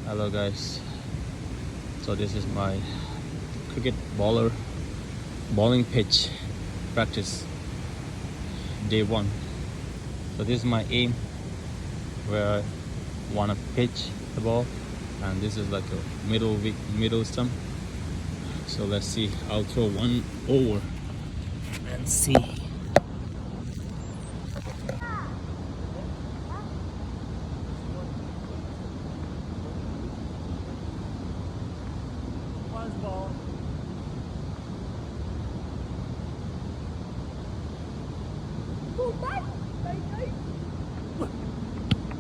Hello guys, so this is my cricket bowling pitch practice day 1. So this is my aim, where I want to pitch the ball, and this is like a middle stump. So let's see, I'll throw one over and see. First ball.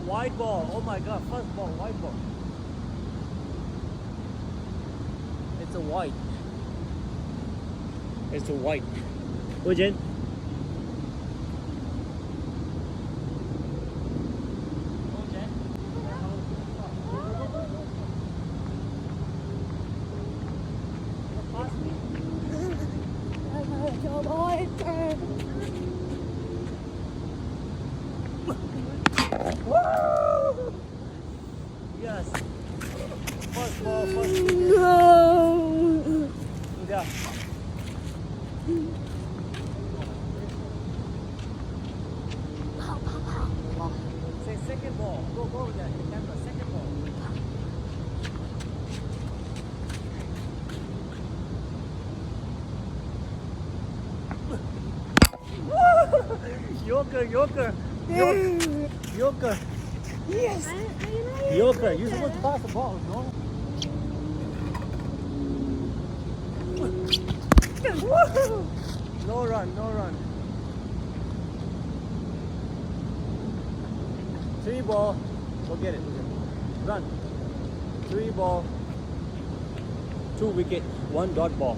White ball. Oh my god, first ball, white ball. It's a white. It's a white. Ujin. Yes. First ball, first ball. No. Yeah. Say second ball. Go over there. The camera. Second ball. Yoker. Yes. Yoker, you're supposed to pass the ball, no? No run. 3 ball, forget it. Run. 3 ball, 2 wicket, 1 dot ball.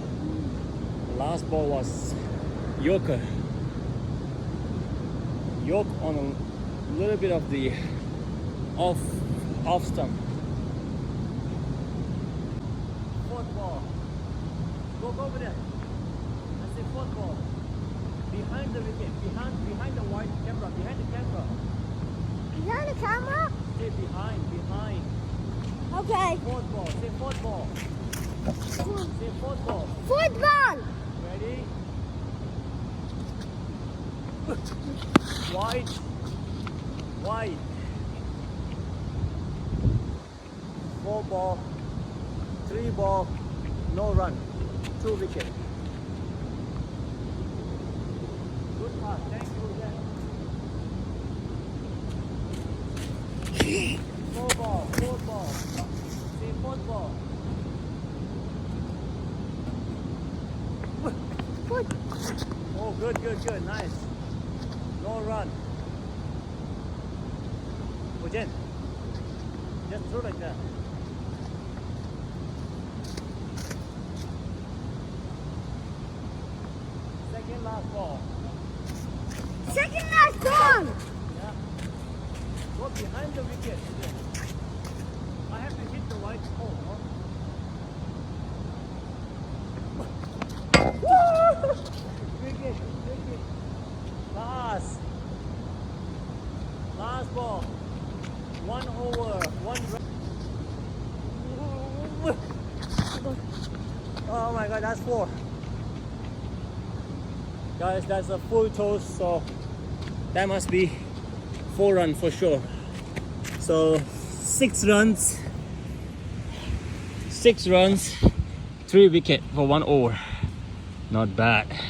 The last ball was Yoker. Yoke on a little bit of the off stump. 4th ball. Go over there. I say 4th ball. Behind the wicket. Behind the white camera. Behind the camera. Behind the camera? Stay behind. Okay. 4th ball. Say 4th ball. Say 4th ball. Football. Ready? Wide. 4 ball, 3 ball, no run, 2 wicket. Good pass, thank you. Yeah. 4 ball, say 4th ball. Foot. Oh, good, nice. No run. Ujin, just throw like that. Second last ball. Second last ball. Yeah. Go behind the wicket. I have to hit the white pole. Huh? Wicket. Last ball. 1 over. 1 run. Oh my god, that's 4. Guys, that's a full toast, so that must be 4 runs for sure. So 6 runs, 3 wicket for 1 over. Not bad.